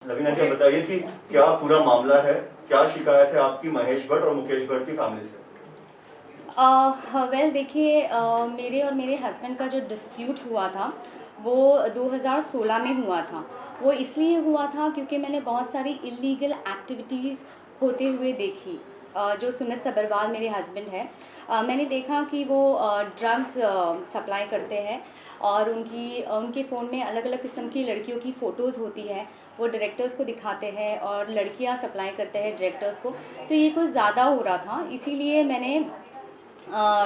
लवीना जी बताइए कि क्या पूरा मामला है, क्या शिकायत है आपकी महेश भट्ट और मुकेश भट्ट की फैमिली से? वेल देखिए, मेरे और मेरे हस्बैंड का जो डिस्प्यूट हुआ था वो 2016 में हुआ था। वो इसलिए हुआ था क्योंकि मैंने बहुत सारी इलीगल एक्टिविटीज़ होते हुए देखी। जो सुमित सब्बरवाल मेरे हस्बैंड है, मैंने देखा कि वो ड्रग्स सप्लाई करते हैं और उनके फ़ोन में अलग अलग किस्म की लड़कियों की फ़ोटोज़ होती है। वो डायरेक्टर्स को दिखाते हैं और लड़कियां सप्लाई करते हैं डायरेक्टर्स को। तो ये कुछ ज़्यादा हो रहा था, इसीलिए मैंने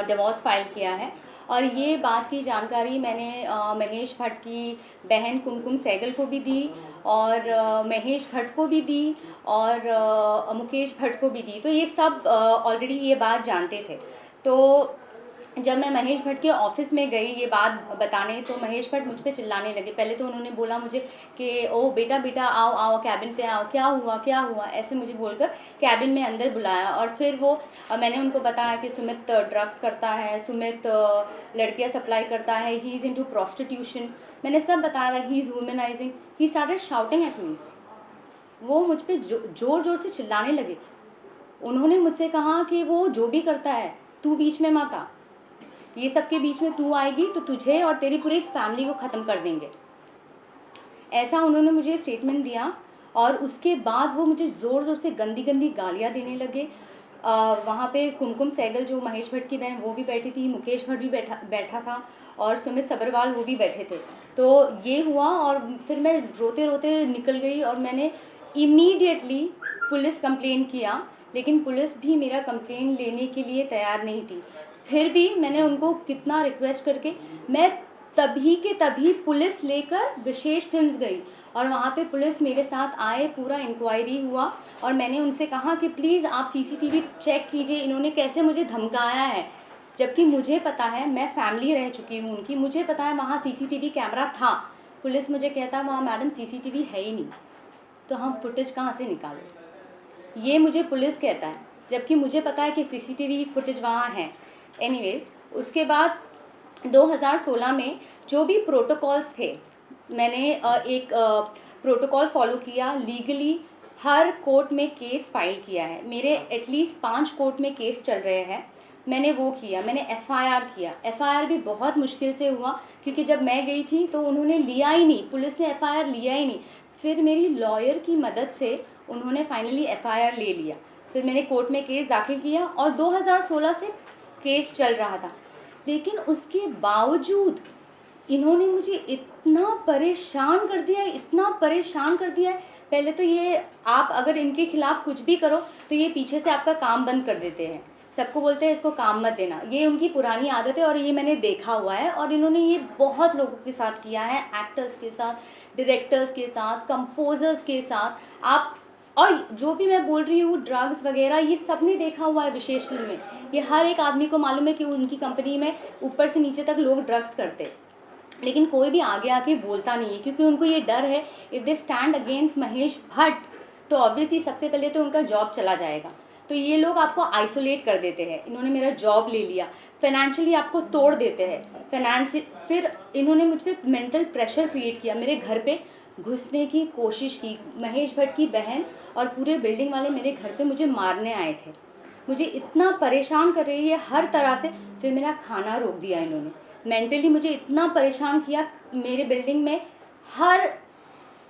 डिवोर्स फाइल किया है। और ये बात की जानकारी मैंने महेश भट्ट की बहन कुमकुम सहगल को भी दी और महेश भट्ट को भी दी और मुकेश भट्ट को भी दी। तो ये सब ऑलरेडी ये बात जानते थे। तो जब मैं महेश भट्ट के ऑफिस में गई ये बात बताने, तो महेश भट्ट मुझ पे चिल्लाने लगे। पहले तो उन्होंने बोला मुझे कि ओ बेटा बेटा आओ आओ कैबिन पे आओ, क्या हुआ ऐसे मुझे बोलकर कैबिन में अंदर बुलाया। और फिर वो मैंने उनको बताया कि सुमित ड्रग्स करता है, सुमित लड़कियां सप्लाई करता है, ही इज़ इनटू प्रोस्टिट्यूशन। मैंने सब बताया था, he is womanising. He started shouting at me. वो मुझ पे जोर जोर से चिल्लाने लगे। उन्होंने मुझसे कहा कि वो जो भी करता है तू बीच में मत आ, ये सब के बीच में तू आएगी तो तुझे और तेरी पूरी फैमिली को ख़त्म कर देंगे, ऐसा उन्होंने मुझे स्टेटमेंट दिया। और उसके बाद वो मुझे ज़ोर ज़ोर से गंदी गंदी गालियाँ देने लगे। वहाँ पे कुमकुम सहगल जो महेश भट्ट की बहन वो भी बैठी थी, मुकेश भट्ट भी बैठा था और सुमित सब्बरवाल वो भी बैठे थे। तो ये हुआ और फिर मैं रोते रोते निकल गई और मैंने इमीडिएटली पुलिस कंप्लेन किया, लेकिन पुलिस भी मेरा कंप्लेन लेने के लिए तैयार नहीं थी। फिर भी मैंने उनको कितना रिक्वेस्ट करके मैं तभी के तभी पुलिस लेकर विशेष फिल्म्स गई और वहाँ पे पुलिस मेरे साथ आए, पूरा इंक्वायरी हुआ और मैंने उनसे कहा कि प्लीज़ आप सीसीटीवी चेक कीजिए, इन्होंने कैसे मुझे धमकाया है। जबकि मुझे पता है, मैं फैमिली रह चुकी हूँ उनकी, मुझे पता है वहाँ सीसीटीवी कैमरा था। पुलिस मुझे कहता वहाँ मैडम सीसीटीवी है ही नहीं, तो हम फुटेज कहाँ से निकालें, ये मुझे पुलिस कहता है, जबकि मुझे पता है कि सीसीटीवी फुटेज वहाँ है। एनीवेज, उसके बाद 2016 में जो भी प्रोटोकॉल्स थे, मैंने एक प्रोटोकॉल फॉलो किया लीगली। हर कोर्ट में केस फाइल किया है, मेरे एटलीस्ट 5 कोर्ट में केस चल रहे हैं। मैंने वो किया, मैंने एफआईआर किया। एफआईआर भी बहुत मुश्किल से हुआ क्योंकि जब मैं गई थी तो उन्होंने लिया ही नहीं, पुलिस ने एफआईआर लिया ही नहीं। फिर मेरी लॉयर की मदद से उन्होंने फाइनली एफआईआर ले लिया। फिर मैंने कोर्ट में केस दाखिल किया और 2016 से केस चल रहा था। लेकिन उसके बावजूद इन्होंने मुझे इतना परेशान कर दिया, इतना परेशान कर दिया है। पहले तो ये, आप अगर इनके खिलाफ कुछ भी करो तो ये पीछे से आपका काम बंद कर देते हैं, सबको बोलते हैं इसको काम मत देना। ये उनकी पुरानी आदत है और ये मैंने देखा हुआ है और इन्होंने ये बहुत लोगों के साथ किया है, एक्टर्स के साथ, डायरेक्टर्स के साथ, कंपोजर्स के साथ। आप और जो भी मैं बोल रही हूँ ड्रग्स वगैरह, ये सब ने देखा हुआ है विशेष फिल्म में। ये हर एक आदमी को मालूम है कि उनकी कंपनी में ऊपर से नीचे तक लोग ड्रग्स करते, लेकिन कोई भी आगे आके बोलता नहीं है क्योंकि उनको ये डर है if they stand against Mahesh Bhatt तो ऑब्वियसली सबसे पहले तो उनका जॉब चला जाएगा। तो ये लोग आपको आइसोलेट कर देते हैं। इन्होंने मेरा जॉब ले लिया, फाइनेंशियली आपको तोड़ देते हैं, फिर इन्होंने मुझ पर मेंटल प्रेशर क्रिएट किया, मेरे घर पे घुसने की कोशिश की। महेश भट्ट की बहन और पूरे बिल्डिंग वाले मेरे घर पे मुझे मारने आए थे, मुझे इतना परेशान कर रही है हर तरह से। फिर मेरा खाना रोक दिया इन्होंने, मेंटली मुझे इतना परेशान किया। मेरे बिल्डिंग में हर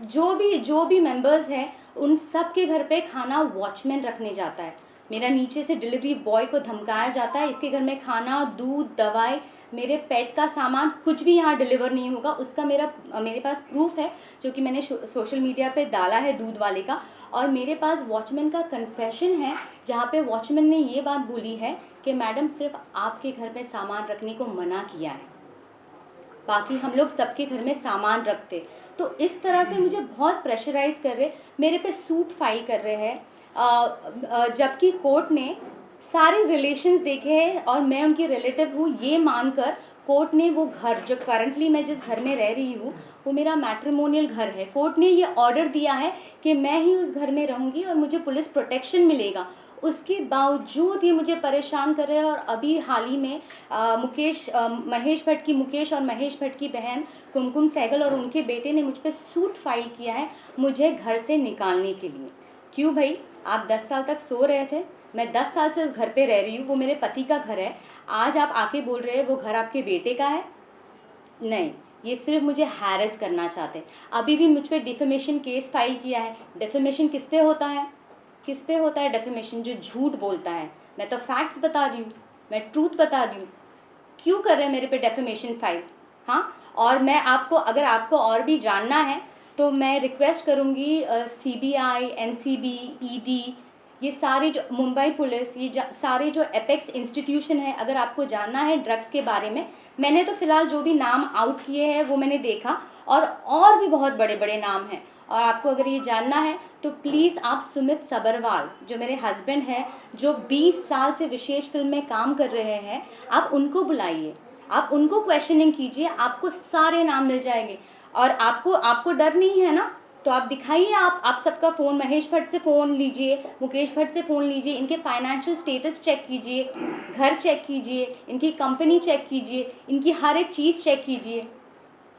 जो भी मेंबर्स हैं उन सब के घर पे खाना वॉचमैन रखने जाता है। मेरा नीचे से डिलीवरी बॉय को धमकाया जाता है, इसके घर में खाना, दूध, दवाई, मेरे पेट का सामान कुछ भी यहाँ डिलीवर नहीं होगा। उसका मेरे पास प्रूफ है जो कि मैंने सोशल मीडिया पे डाला है, दूध वाले का। और मेरे पास वॉचमैन का कन्फेशन है जहाँ पे वॉचमैन ने ये बात बोली है कि मैडम सिर्फ आपके घर में सामान रखने को मना किया है, बाकी हम लोग सबके घर में सामान रखते। तो इस तरह से मुझे बहुत प्रेशराइज कर रहे, मेरे पे सूट फाइल कर रहे हैं। जबकि कोर्ट ने सारे रिलेशंस देखे हैं और मैं उनकी रिलेटिव हूँ ये मानकर कोर्ट ने वो घर, जो करंटली मैं जिस घर में रह रही हूँ वो मेरा मैट्रिमोनियल घर है, कोर्ट ने ये ऑर्डर दिया है कि मैं ही उस घर में रहूँगी और मुझे पुलिस प्रोटेक्शन मिलेगा। उसके बावजूद ये मुझे परेशान कर रहे हैं। और अभी हाल ही में महेश भट्ट की मुकेश और महेश भट्ट की बहन कुमकुम सहगल और उनके बेटे ने मुझ पर सूट फाइल किया है मुझे घर से निकालने के लिए। क्यों भाई, आप 10 साल तक सो रहे थे, मैं 10 साल से उस घर पे रह रही हूँ, वो मेरे पति का घर है, आज आप आके बोल रहे हैं वो घर आपके बेटे का है? नहीं, ये सिर्फ मुझे हैरेस करना चाहते हैं। अभी भी मुझ पर डिफेमेशन केस फाइल किया है। डिफेमेशन किस पे होता है? किस पे होता है डिफेमेशन? जो झूठ बोलता है। मैं तो फैक्ट्स बता रही हूँ, मैं ट्रूथ बता रही हूँ। क्यों कर रहे हैं मेरे पे डिफेमेशन फाइल? हाँ, और मैं आपको, अगर आपको और भी जानना है तो मैं रिक्वेस्ट करूँगी CBI, NCB, ED, ये सारे जो मुंबई पुलिस, ये सारे जो एपेक्स इंस्टीट्यूशन है, अगर आपको जानना है ड्रग्स के बारे में, मैंने तो फ़िलहाल जो भी नाम आउट किए हैं वो मैंने देखा, और भी बहुत बड़े बड़े नाम हैं। और आपको अगर ये जानना है तो प्लीज़ आप सुमित सबरवाल, जो मेरे हस्बैंड हैं, जो 20 साल से विशेष फिल्म में काम कर रहे हैं, आप उनको बुलाइए, आप उनको क्वेश्चनिंग कीजिए, आपको सारे नाम मिल जाएंगे। और आपको डर नहीं है ना, तो आप दिखाइए, आप सबका फ़ोन, महेश भट्ट से फ़ोन लीजिए, मुकेश भट्ट से फ़ोन लीजिए, इनके फाइनेंशियल स्टेटस चेक कीजिए, घर चेक कीजिए, इनकी कंपनी चेक कीजिए, इनकी हर एक चीज़ चेक कीजिए।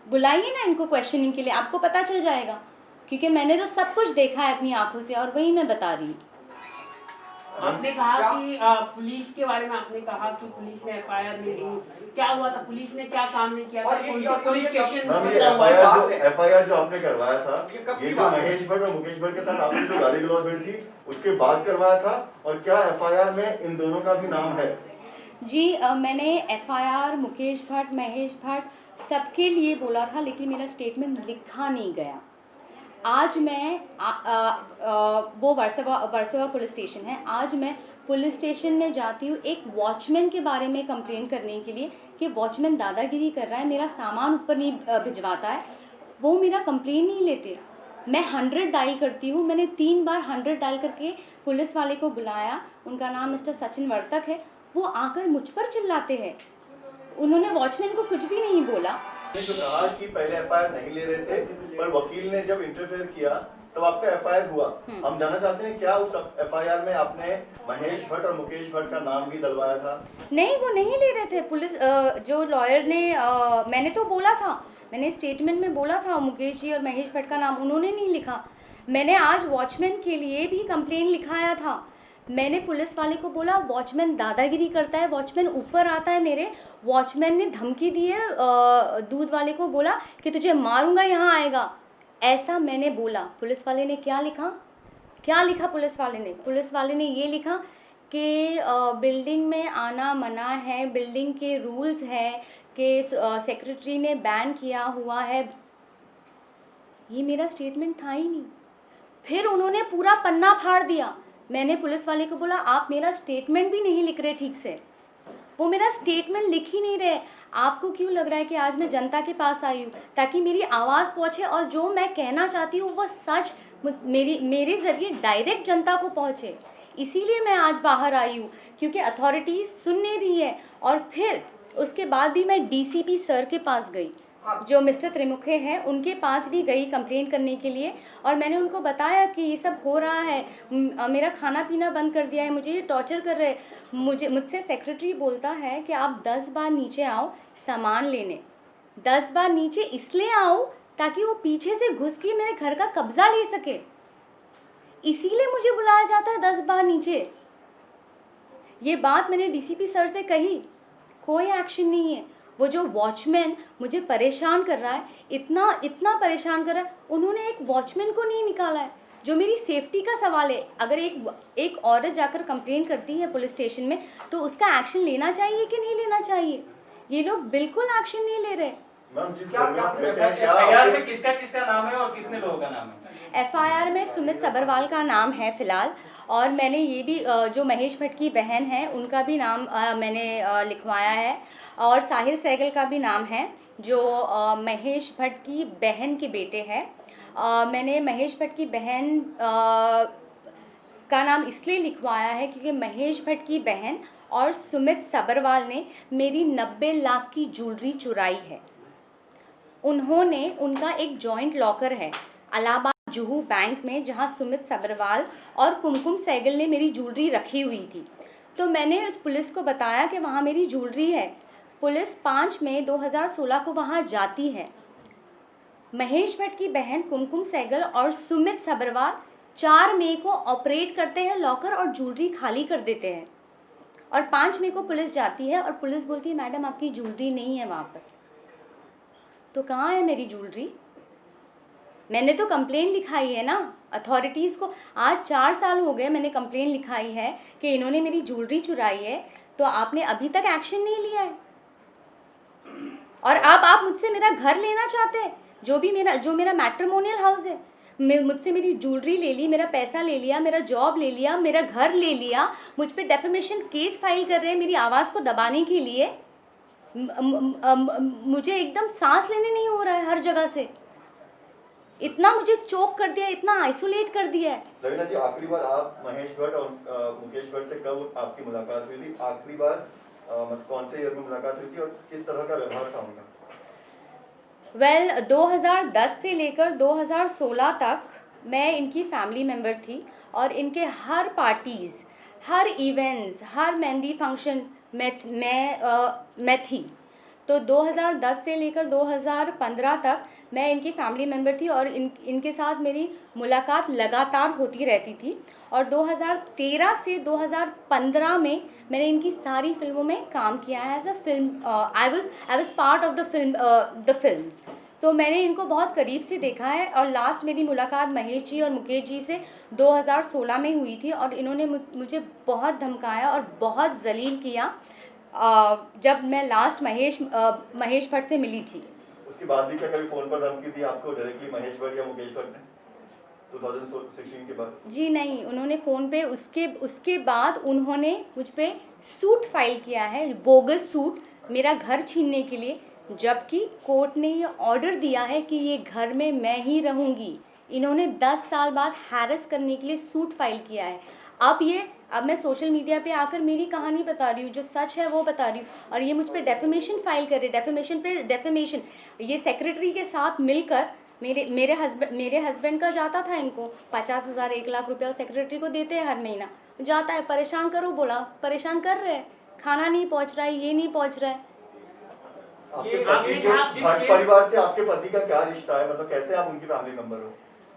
बुलाइए ना इनको क्वेश्चनिंग के लिए, आपको पता चल जाएगा, क्योंकि मैंने तो सब कुछ देखा है अपनी आंखों से, और वही मैं बता रही हूँ। आपने कहा कि पुलिस के बारे में आपने कहा कि पुलिस ने FIR नहीं ली, क्या हुआ था? पुलिस ने क्या काम नहीं किया था? पुलिस स्टेशन FIR जो आपने करवाया था, ये जो महेश भट्ट और मुकेश भट्ट के साथ आपने जो गाली गलौज हुई थी उसके बाद करवाया था, और क्या FIR में इन दोनों का भी नाम है? जी, मैंने FIR मुकेश भट्ट, महेश भट्ट सबके लिए बोला था, लेकिन मेरा स्टेटमेंट लिखा नहीं गया। आज मैं वो वर्सोवा पुलिस स्टेशन है, आज मैं पुलिस स्टेशन में जाती हूँ एक वॉचमैन के बारे में कंप्लेंट करने के लिए कि वॉचमैन दादागिरी कर रहा है, मेरा सामान ऊपर नहीं भिजवाता है, वो मेरा कंप्लेंट नहीं लेते। मैं 100 डायल करती हूँ, मैंने 3 बार 100 डायल करके पुलिस वाले को बुलाया, उनका नाम मिस्टर सचिन वर्तक है, वो आकर मुझ पर चिल्लाते हैं। उन्होंने वॉचमैन को कुछ भी नहीं बोला। जो कहा कि पहले FIR नहीं ले रहे थे, पर वकील ने जब इंटरफेयर किया तब आपका FIR हुआ। हम जानना चाहते हैं क्या उस FIR में आपने महेश भट्ट और मुकेश भट्ट का नाम भी डलवाया था? नहीं, वो नहीं ले रहे थे। पुलिस जो लॉयर ने, मैंने तो बोला था, मैंने स्टेटमेंट में बोला था मुकेश जी और महेश भट्ट का नाम, उन्होंने नहीं लिखा। मैंने आज वॉचमैन के लिए भी कंप्लेन लिखाया था। मैंने पुलिस वाले को बोला वॉचमैन दादागिरी करता है, वॉचमैन ऊपर आता है मेरे, वॉचमैन ने धमकी दी है, दूध वाले को बोला कि तुझे मारूंगा, यहाँ आएगा, ऐसा मैंने बोला। पुलिस वाले ने क्या लिखा? क्या लिखा पुलिस वाले ने ये लिखा कि बिल्डिंग में आना मना है, बिल्डिंग के रूल्स है कि सेक्रेटरी ने बैन किया हुआ है। ये मेरा स्टेटमेंट था ही नहीं। फिर उन्होंने पूरा पन्ना फाड़ दिया। मैंने पुलिस वाले को बोला आप मेरा स्टेटमेंट भी नहीं लिख रहे ठीक से, वो मेरा स्टेटमेंट लिख ही नहीं रहे। आपको क्यों लग रहा है कि आज मैं जनता के पास आई हूँ ताकि मेरी आवाज़ पहुँचे और जो मैं कहना चाहती हूँ वो सच मेरे ज़रिए डायरेक्ट जनता को पहुँचे? इसीलिए मैं आज बाहर आई हूँ, क्योंकि अथॉरिटीज़ सुन नहीं रही है। और फिर उसके बाद भी मैं DCP सर के पास गई, जो मिस्टर त्रिमुखे हैं, उनके पास भी गई कंप्लेंट करने के लिए, और मैंने उनको बताया कि ये सब हो रहा है, मेरा खाना पीना बंद कर दिया है, मुझे ये टॉर्चर कर रहे हैं। मुझसे सेक्रेटरी बोलता है कि आप 10 बार नीचे आओ सामान लेने, 10 बार नीचे इसलिए आओ ताकि वो पीछे से घुस के मेरे घर का कब्जा ले सके, इसीलिए मुझे बुलाया जाता है 10 बार नीचे। ये बात मैंने DCP सर से कही, कोई एक्शन नहीं है। वो जो वॉचमैन मुझे परेशान कर रहा है, इतना परेशान कर रहा है, उन्होंने एक वॉचमैन को नहीं निकाला है। जो मेरी सेफ्टी का सवाल है, अगर एक औरत जाकर कंप्लेन करती है पुलिस स्टेशन में तो उसका एक्शन लेना चाहिए कि नहीं लेना चाहिए? ये लोग बिल्कुल एक्शन नहीं ले रहे। FIR में किसका नाम है और कितने लोगों का नाम है? FIR में सुमित सबरवाल का नाम है फ़िलहाल, और मैंने ये भी जो महेश भट्ट की बहन है उनका भी नाम मैंने लिखवाया है, और साहिल सहगल का भी नाम है जो महेश भट्ट की बहन के बेटे हैं। मैंने महेश भट्ट की बहन का नाम इसलिए लिखवाया है क्योंकि महेश भट्ट की बहन और सुमित सबरवाल ने मेरी 90 लाख की ज्वेलरी चुराई है। उनका एक जॉइंट लॉकर है, इलाहाबाद जुहू बैंक में, जहाँ सुमित सब्रवाल और कुमकुम सहगल ने मेरी ज्वेलरी रखी हुई थी। तो मैंने उस पुलिस को बताया कि वहाँ मेरी ज्वेलरी है। पुलिस 5 मई 2016 को वहाँ जाती है। महेश भट्ट की बहन कुमकुम सहगल और सुमित सब्रवाल 4 मई को ऑपरेट करते हैं लॉकर और ज्वेलरी खाली कर देते हैं। और 5 मई को पुलिस जाती है और पुलिस बोलती है मैडम आपकी ज्वेलरी नहीं है वहाँ पर। तो कहाँ है मेरी ज्वेलरी? मैंने तो कंप्लेन लिखाई है ना अथॉरिटीज़ को। आज 4 साल हो गए मैंने कंप्लेन लिखाई है कि इन्होंने मेरी ज्वेलरी चुराई है, तो आपने अभी तक एक्शन नहीं लिया है। और अब आप मुझसे मेरा घर लेना चाहते हैं, जो मेरा मैट्रिमोनियल हाउस है। मुझसे मेरी ज्वेलरी ले ली, मेरा पैसा ले लिया, मेरा जॉब ले लिया, मेरा घर ले लिया, मुझ पे डेफेमेशन केस फाइल कर रहे हैं मेरी आवाज़ को दबाने के लिए। मुझे एकदम सांस लेने नहीं हो रहा है हर जगह से। इतना मुझे चोक कर दिया, इतना आइसोलेट कर दिया है। रवीना जी, आखिरी बार आप महेश भट्ट और मुकेश भट्ट से कब आपकी मुलाकात हुई थी? आखिरी बार कौन से ईयर में मुलाकात हुई थी और किस तरह का व्यवहार था उनका? 2010 से लेकर 2016 तक मैं इनकी फैमिली मेम्बर थी और इनके हर पार्टीज़, हर इवेंट्स, हर मेहंदी फंक्शन मैं थी। तो 2010 से लेकर 2015 तक मैं इनकी फैमिली मेम्बर थी और इनके साथ मेरी मुलाकात लगातार होती रहती थी। और 2013 से 2015 में मैंने इनकी सारी फिल्मों में काम किया है as a film. I was part of the films. तो मैंने इनको बहुत करीब से देखा है। और लास्ट मेरी मुलाकात महेश जी और मुकेश जी से 2016 में हुई थी और इन्होंने मुझे बहुत धमकाया और बहुत जलील किया जब मैं लास्ट महेश भट्ट से मिली थी। उसके बाद भी क्या कभी फोन पर धमकी दी आपको डायरेक्टली महेश भट्ट या मुकेश भट्ट ने 2016 के बाद? जी नहीं, उन्होंने फ़ोन पे उसके बाद उन्होंने मुझ पे सूट फाइल किया है, बोगस सूट, मेरा घर छीनने के लिए, जबकि कोर्ट ने ये ऑर्डर दिया है कि ये घर में मैं ही रहूँगी। इन्होंने 10 साल बाद हैरेस करने के लिए सूट फाइल किया है। अब मैं सोशल मीडिया पे आकर मेरी कहानी बता रही हूँ, जो सच है वो बता रही हूँ, और ये मुझ पे डेफेमेशन फाइल करे, डेफेमेशन पे डेफेमेशन। ये सेक्रेटरी के साथ मिलकर मेरे हस्बैंड का जाता था इनको 50,000 1 लाख रुपया सेक्रेटरी को देते हैं हर महीना। जाता है, परेशान करो, बोला परेशान कर रहे हैं, खाना नहीं पहुँच रहा है, ये नहीं पहुँच रहा है। आपके पति जो भट्ट परिवार से आपके पति का क्या रिश्ता है, मतलब कैसे आप उनकी फैमिली मेंबर हो?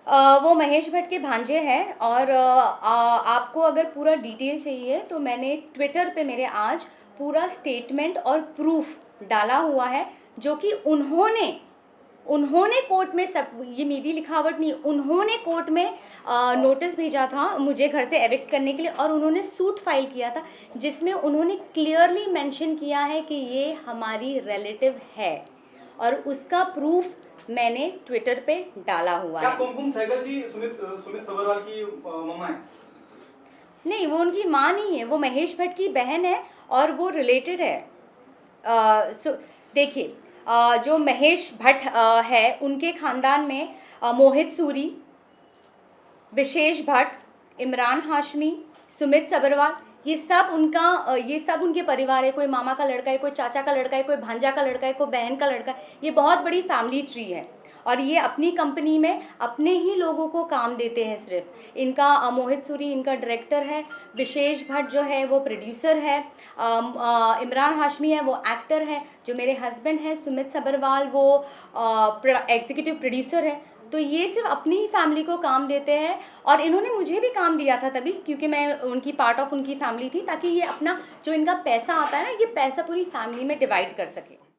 वो महेश भट्ट के भांजे हैं। और आपको अगर पूरा डिटेल चाहिए तो मैंने ट्विटर पे मेरे आज पूरा स्टेटमेंट और प्रूफ डाला हुआ है, जो कि उन्होंने कोर्ट में, सब ये मेरी लिखावट नहीं, उन्होंने कोर्ट में नोटिस भेजा था मुझे घर से एविक्ट करने के लिए, और उन्होंने सूट फाइल किया था जिसमें उन्होंने क्लियरली मेंशन किया है कि ये हमारी रिलेटिव है, और उसका प्रूफ मैंने ट्विटर पे डाला हुआ है। क्या कुमकुम सहगल जी सुमित सब्रवाल की मम्मा है? नहीं, वो उनकी माँ नहीं है, वो महेश भट्ट की बहन है और वो रिलेटेड है। देखिए, जो महेश भट्ट है उनके ख़ानदान में मोहित सूरी, विशेष भट्ट, इमरान हाशमी, सुमित सब्रवाल, ये सब उनके परिवार है। कोई मामा का लड़का है, कोई चाचा का लड़का है, कोई भांजा का लड़का है, कोई बहन का लड़का है। ये बहुत बड़ी फैमिली ट्री है और ये अपनी कंपनी में अपने ही लोगों को काम देते हैं सिर्फ। इनका मोहित सूरी इनका डायरेक्टर है, विशेष भट्ट जो है वो प्रोड्यूसर है, इमरान हाशमी है वो एक्टर है, जो मेरे हस्बैंड है सुमित सब्रवाल वो एग्जीक्यूटिव प्रोड्यूसर है। तो ये सिर्फ अपनी ही फैमिली को काम देते हैं, और इन्होंने मुझे भी काम दिया था तभी, क्योंकि मैं उनकी पार्ट ऑफ उनकी फैमिली थी, ताकि ये अपना जो इनका पैसा आता है ना, ये पैसा पूरी फैमिली में डिवाइड कर सके।